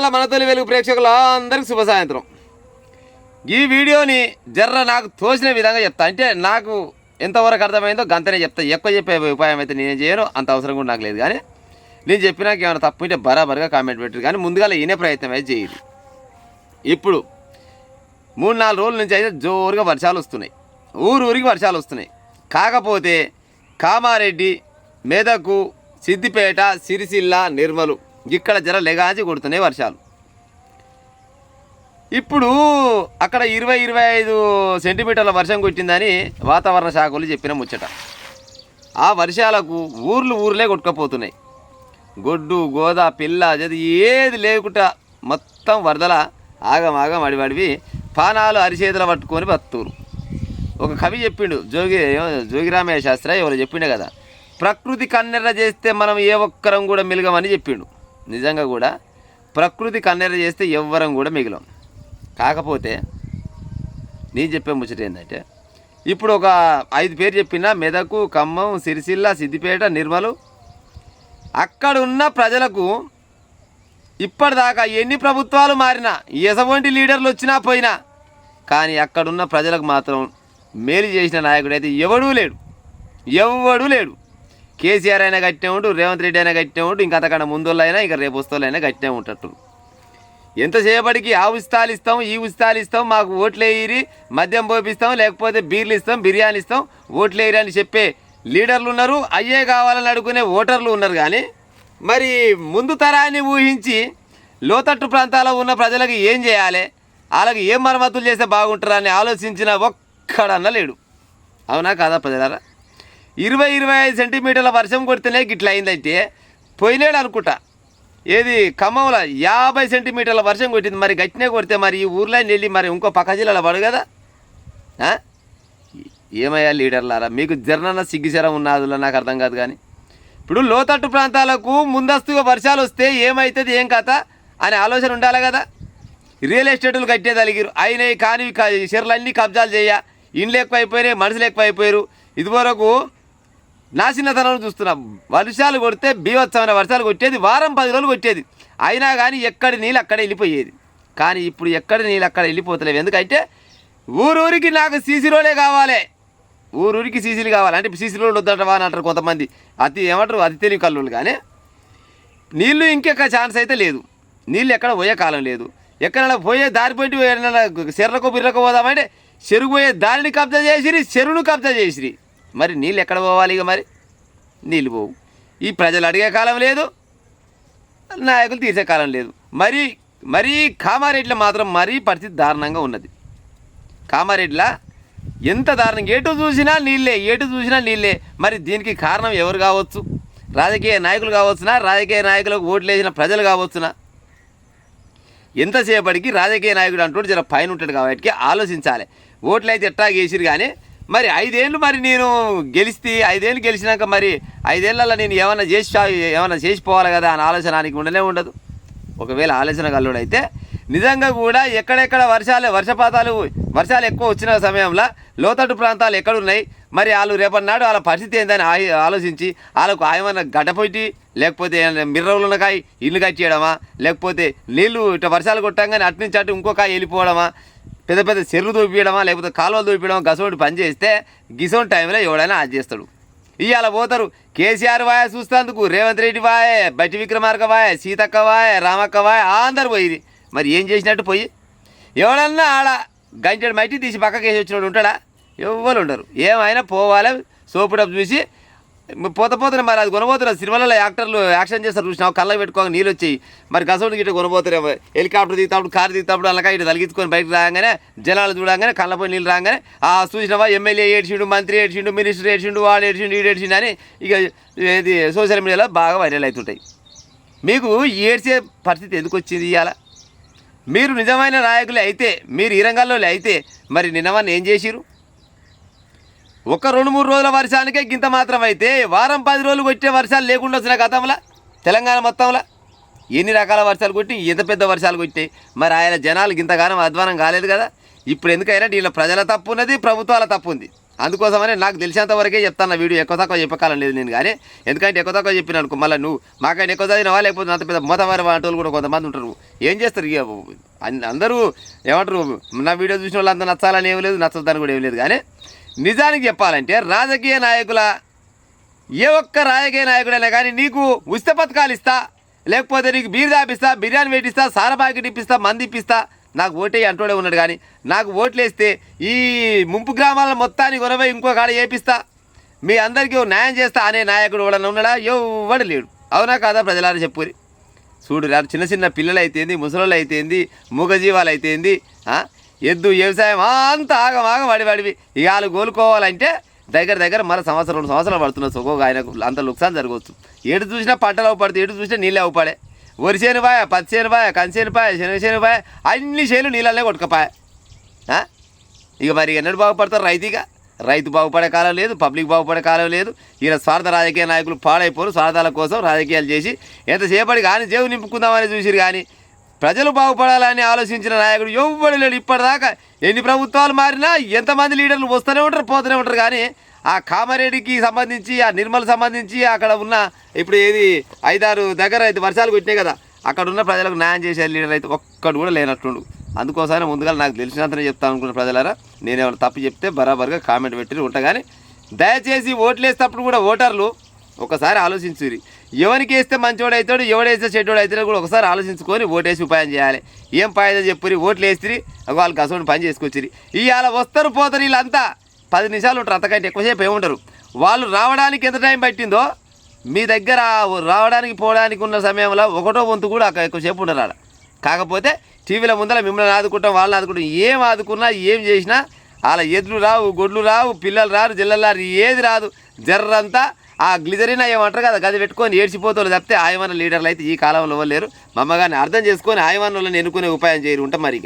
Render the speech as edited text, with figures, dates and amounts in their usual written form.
Channel మన తొలి వెలుగు ప్రేక్షకులు అందరికి శుభ సాయంత్రం. ఈ వీడియోని జర్ర నాకు తోచిన విధంగా చెప్తా, అంటే నాకు ఎంతవరకు అర్థమైందో గంతనే చెప్తా. ఎక్కువ చెప్పే ఉపాయం అయితే నేను చేయను, అంత అవసరం కూడా నాకు లేదు. కానీ నేను చెప్పినాక ఏమైనా తప్పు ఉంటే బరాబర్గా కామెంట్ పెట్టరు, కానీ ముందుగా వినే ప్రయత్నం అయితే చేయదు. ఇప్పుడు 3-4 రోజుల నుంచి అయితే జోరుగా వర్షాలు వస్తున్నాయి, ఊరికి వర్షాలు వస్తున్నాయి. కాకపోతే కామారెడ్డి, మెదకు, సిద్దిపేట, సిరిసిల్ల, నిర్మలు ఇక్కడ జర లెగాచి కొడుతున్నాయి వర్షాలు. ఇప్పుడు అక్కడ 20-25 సెంటీమీటర్ల వర్షం కొట్టిందని వాతావరణ శాఖలు చెప్పిన ముచ్చట. ఆ వర్షాలకు ఊర్లే కొట్టుకపోతున్నాయి. గొడ్డు గోద పిల్ల జది ఏది లేకుండా మొత్తం వరదల ఆగమాగం అడివడివి పానాలు అరిచేతులు పట్టుకొని బతురు. ఒక కవి చెప్పిండు, జోగిరామయ్య శాస్త్రి ఎవరు చెప్పిండే కదా, ప్రకృతి కన్నెర్ర చేస్తే మనం ఏ ఒక్కరం కూడా మిలగమని చెప్పిండు. నిజంగా కూడా ప్రకృతి కన్నెర్ర చేస్తే ఎవ్వరం కూడా మిగిలం. కాకపోతే నేను చెప్పే ముచ్చట ఏంటంటే, ఇప్పుడు ఒక 5 పేరు చెప్పిన మెదకు, ఖమ్మం, సిరిసిల్ల, సిద్దిపేట, నిర్మలు అక్కడున్న ప్రజలకు ఇప్పటిదాకా ఎన్ని ప్రభుత్వాలు మారినా, ఎసవంటి లీడర్లు వచ్చినా పోయినా, కానీ అక్కడున్న ప్రజలకు మాత్రం మేలు చేసిన నాయకుడైతే ఎవడూ లేడు. కేసీఆర్ అయినా గట్టినే ఉండు, రేవంత్ రెడ్డి అయినా గట్టినే ఉండు, ఇంకా అంతకన్నా ముందోళ్ళు అయినా ఇంకా రేపు వస్తోళ్ళైనా గట్టినే ఉంటట్టు. ఎంతసేపటికి ఆ ఉచితాలు ఇస్తాం, ఈ ఉచితాలు ఇస్తాం, మాకు ఓట్లేయిరి, మద్యం పోపిస్తాం, లేకపోతే బీర్లు ఇస్తాం, బిర్యానీ ఇస్తాం, ఓట్లేయిరి అని చెప్పే లీడర్లు ఉన్నారు, అయ్యే కావాలని అడుగునే ఓటర్లు ఉన్నారు. కానీ మరి ముందు తరాన్ని ఊహించి లోతట్టు ప్రాంతాల్లో ఉన్న ప్రజలకు ఏం చేయాలి, వాళ్ళకి ఏం మరమ్మతులు చేస్తే బాగుంటారని ఆలోచించిన ఒక్కడన్నా లేడు. అవునా కాదా ప్రజలారా? 20-25 సెంటీమీటర్ల వర్షం కొడితేనే గిట్ల అయిందంటే పోయినాడు అనుకుంటా. ఏది ఖమ్మంలో 50 సెంటీమీటర్ల వర్షం కొట్టింది. మరి గట్టినే కొడితే మరి ఈ ఊర్లో వెళ్ళి మరి ఇంకో పక్క జిల్లాలో పడు కదా. ఏమయ్యా లీడర్లారా, మీకు జర్నన్న సిగ్గుచరం ఉన్నదిలో నాకు అర్థం కాదు. కానీ ఇప్పుడు లోతట్టు ప్రాంతాలకు ముందస్తుగా వర్షాలు వస్తే ఏమవుతుంది, ఏం కథ అనే ఆలోచన ఉండాలి కదా. రియల్ ఎస్టేట్లు కట్టేదలిగిరు, అయినాయి కానీ చెర్లన్నీ కబ్జాలు చేయ, ఇండ్లు ఎక్కువైపోయినాయి, మనుషులు ఎక్కువైపోయారు. ఇదివరకు నాశనతనం చూస్తున్నాం. వర్షాలు కొడితే బీభత్సమైన వర్షాలు కొట్టేది, వారం 10 రోజులు కొట్టేది, అయినా కానీ ఎక్కడి నీళ్ళు అక్కడ వెళ్ళిపోయేది. కానీ ఇప్పుడు ఎక్కడి నీళ్ళు అక్కడ వెళ్ళిపోతలేవు. ఎందుకంటే ఊరికి నాకు సీసీ రోడ్లే కావాలి, ఊరికి సీసీలు కావాలి. అంటే సీసీ రోడ్లు వద్దటవా అని అంటారు కొంతమంది, అతి తెలివి కల్లులు. కానీ నీళ్ళు ఇంకెక్క ఛాన్స్ అయితే లేదు, నీళ్ళు ఎక్కడ పోయే కాలం లేదు. ఎక్కడైనా పోయే దారి పోయి చెర్రకు బిర్రకు పోదామంటే చెరుకు పోయే దారిని కబ్జా చేసిరి, చెరువును కబ్జా చేసిరి. మరి నీళ్ళు ఎక్కడ పోవాలి? ఇక మరి నీళ్ళు పోవు. ఈ ప్రజలు అడిగే కాలం లేదు, నాయకులు తీర్చే కాలం లేదు. మరీ కామారెడ్డిలో మాత్రం మరీ పరిస్థితి దారుణంగా ఉన్నది. కామారెడ్డిలో ఎంత దారుణంగా, ఎటు చూసినా నీళ్ళే. మరి దీనికి కారణం ఎవరు కావచ్చు? రాజకీయ నాయకులు కావచ్చునా, రాజకీయ నాయకులకు ఓట్లు వేసిన ప్రజలు కావచ్చునా? ఎంతసేపటికి రాజకీయ నాయకుడు అంటూ జర పైన ఉంటాడు కాబట్టి ఆలోచించాలి. ఓట్లు అయితే ఎట్టా వేసిరు. కానీ మరి 5 ఏళ్ళు మరి నేను గెలిస్తే 5 ఏళ్ళు గెలిచినాక మరి 5 ఏళ్ళల్లో నేను ఏమన్నా చేసిపోవాలి కదా అని ఆలోచనకి ఉండదు. ఒకవేళ ఆలోచన కల్లుడైతే నిజంగా కూడా ఎక్కడెక్కడ వర్షాలు ఎక్కువ వచ్చిన సమయంలో లోతట్టు ప్రాంతాలు ఎక్కడున్నాయి, మరి వాళ్ళు రేపటి నాడు వాళ్ళ పరిస్థితి ఏందని ఆలోచించి వాళ్ళకు ఏమన్నా గడ్డపోయి, లేకపోతే మిర్రవులున్న కాయ ఇల్లు కట్టేయడమా, లేకపోతే నీళ్లు ఇట్లా వర్షాలు కొట్టంగానే అటు నుంచి అటు ఇంకో కాయ వెళ్ళిపోవడమా, పెద్ద చెరువు దూపియడమా, లేకపోతే కాలువలు దూపియడమా, గసోటి పని చేస్తే గిసోటి టైంలో ఎవడైనా అది చేస్తాడు. ఇవాళ పోతారు కేసీఆర్ వాయ చూస్తేందుకు, రేవంత్ రెడ్డి వాయ, బట్టి విక్రమార్క వాయ, సీతక్క వాయ, రామక్క వాయ, అందరు పోయింది. మరి ఏం చేసినట్టు పోయి ఎవడన్నా ఆడ గంటెడు మట్టి తీసి పక్కకి వేసి వచ్చినోడు ఉంటాడా? ఎవ్వరు ఉండరు. ఏమైనా పోవాలి, సోపు డబ్బు చూసి పోతున్నా. మరి అది కొనబోతున్నారు. సినిమాలలో యాక్టర్లు యాక్షన్ చేస్తారు చూసినా, కళ్ళకి పెట్టుకోక నీళ్ళు వచ్చాయి. మరి గసోడు గిట్ట కొనబోతారు. హెలికాప్టర్ దిగుతాడు, కారు దిగుతాడు, అలాగా ఇటు తలిగించుకొని బయటకు రాగానే జనాలు చూడగానే కళ్ళపోయి నీళ్ళు రాగానే చూసినావా ఎమ్మెల్యే ఏడ్చిండు, మంత్రి ఏడ్చిండు, మినిస్టర్ ఏడ్చిండు, వాడు ఏడ్చిండు, ఈడు ఏడ్చిండు అని ఇక ఇది సోషల్ మీడియాలో బాగా వైరల్ అవుతుంటాయి. మీకు ఏడ్చే పరిస్థితి ఎందుకు వచ్చింది? ఇవాళ మీరు నిజమైన నాయకులే అయితే, మీరు ఈ రంగాల్లో అయితే మరి నిన్నవన్నీ ఏం చేసిరు? ఒక 2-3 రోజుల వర్షానికే గింత మాత్రం అయితే వారం 10 రోజులు కొట్టే వర్షాలు లేకుండా వచ్చిన గతంలో తెలంగాణ మొత్తంలో ఎన్ని రకాల వర్షాలు కొట్టి, ఎంత పెద్ద వర్షాలు కొట్టాయి. మరి ఆయన జనాలు గింతగానం అధ్వానం కాలేదు కదా. ఇప్పుడు ఎందుకైనా దీనిలో ప్రజల తప్పు ఉన్నది, ప్రభుత్వాల తప్పు ఉంది. అందుకోసమనే నాకు తెలిసినంత వరకే చెప్తాను వీడియో ఎక్కువ తక్కువ చెప్పకాలం లేదు నేను కానీ ఎందుకంటే ఎక్కువ తక్కువ చెప్పిన అనుకో మళ్ళీ నువ్వు మాకైనా ఎక్కువ చదివినవా లేకపోతే అంత పెద్ద మోతవారి వంటలు కూడా కొంతమంది ఉంటారు ఏం చేస్తారు ఇక అందరూ ఏమంటారు నా వీడియో చూసిన వాళ్ళు అంత నచ్చాలని ఏం లేదు నచ్చదని కూడా ఏం లేదు కానీ నిజానికి చెప్పాలంటే రాజకీయ నాయకుల ఏ ఒక్క రాజకీయ నాయకుడైనా కానీ నీకు ఉచిత పథకాలు ఇస్తా లేకపోతే నీకు బీర్ దాపిస్తా బిర్యానీ పెట్టిస్తా సార ప్యాకెట్ ఇప్పిస్తా మంది ఇప్పిస్తా నాకు ఓటే అంటూనే ఉన్నాడు కానీ నాకు ఓట్లు వేస్తే ఈ ముంపు గ్రామాల మొత్తాన్ని కొనవై ఇంకో కాడ చేపిస్తా మీ అందరికీ న్యాయం చేస్తా అనే నాయకుడు ఎవడన్నా ఉన్నాడా ఎవడు లేడు అవునా కాదా ప్రజలారా చెప్పురి చూడు చిన్న చిన్న పిల్లలు అయితేంది ముసలోళ్ళు అయితేంది మూగజీవాలు అయితేంది ఎద్దు వ్యవసాయం అంతా ఆగమాగం వాడివి ఇక వాళ్ళు కోలుకోవాలంటే దగ్గర మన సంవత్సరం 2 సంవత్సరాలు పడుతున్నారు ఒక్కొక్క ఆయనకు అంత లుక్సాన్ జరగవచ్చు ఎటు చూసినా పంటలు అవ్వపడితే ఎటు చూసినా నీళ్ళే అవ్వపాడే వరి చేనుపాయ పత్తి చేనుపాయ కంది చేనుపాయ శనగ చేనుపాయ అన్ని చేనులు నీళ్ళనే కొట్టుకపోయా ఇక మరి ఎన్నడూ బాగుపడతారు రైతు బాగుపడే కాలం లేదు పబ్లిక్ బాగుపడే కాలం లేదు ఈయన స్వార్థ రాజకీయ నాయకులు పాడైపోరు స్వార్థాల కోసం రాజకీయాలు చేసి ఎంతసేపటి కానీ జేబు నింపుకుందామని చూసిరు కానీ ప్రజలు బాగుపడాలని ఆలోచించిన నాయకుడు ఎవ్వడు లేడు ఇప్పటిదాకా ఎన్ని ప్రభుత్వాలు మారినా ఎంతమంది లీడర్లు వస్తూనే ఉంటారు పోతూనే ఉంటారు కానీ ఆ కామారెడ్డికి సంబంధించి ఆ నిర్మల్ సంబంధించి అక్కడ ఉన్న ఇప్పుడు ఏది 5-6 దగ్గర అయితే వర్షాలు కొట్టినాయి కదా అక్కడ ఉన్న ప్రజలకు న్యాయం చేసే లీడర్ అయితే ఒక్కడు కూడా లేనట్టుండు అందుకోసమే ముందుగా నాకు తెలిసినంతనే చెప్తాను అనుకున్న ప్రజలారా నేనేమైనా తప్పు చెప్తే బరాబర్గా కామెంట్ పెట్టి ఉంటా కానీ దయచేసి ఓట్లు వేసేటప్పుడు కూడా ఓటర్లు ఒకసారి ఆలోచించురి ఎవరికి వేస్తే మంచివాడు అవుతాడు ఎవడేస్తే చెడ్డోడు అవుతాడో కూడా ఒకసారి ఆలోచించుకొని ఓటేసి ఉపాయం చేయాలి ఏం పాయదో చెప్పురి ఓట్లు వేసిరి వాళ్ళకి అసలు పని చేసుకొచ్చిరి ఇవాళ వస్తారు పోతారు వీళ్ళంతా 10 నిమిషాలు ఉంటారు అంతకంటే ఎక్కువసేపు ఏముంటారు వాళ్ళు రావడానికి ఎంత టైం పట్టిందో మీ దగ్గర రావడానికి పోవడానికి ఉన్న సమయంలో 1/4 వంతు కూడా ఎక్కువసేపు ఉండరు ఆడ కాకపోతే టీవీల ముందర మిమ్మల్ని ఆదుకుంటాం వాళ్ళని ఆదుకుంటాం ఏం ఆదుకున్నా ఏం చేసినా వాళ్ళ ఎద్దులు రావు గొడ్లు రావు పిల్లలు రారు జిల్లలు రారు ఏది రాదు జర్రంతా ఆ గ్లిజరిన్ ఏమంటారు కదా గది పెట్టుకొని ఏడ్చిపోతారు తప్పితే ఆయమన్న లీడర్లు అయితే ఈ కాలంలో లేరు మా అమ్మగారిని అర్థం చేసుకొని ఆయమన్న వాళ్ళని ఎన్నుకునే ఉపాయం చేయరు ఉంటాం మరి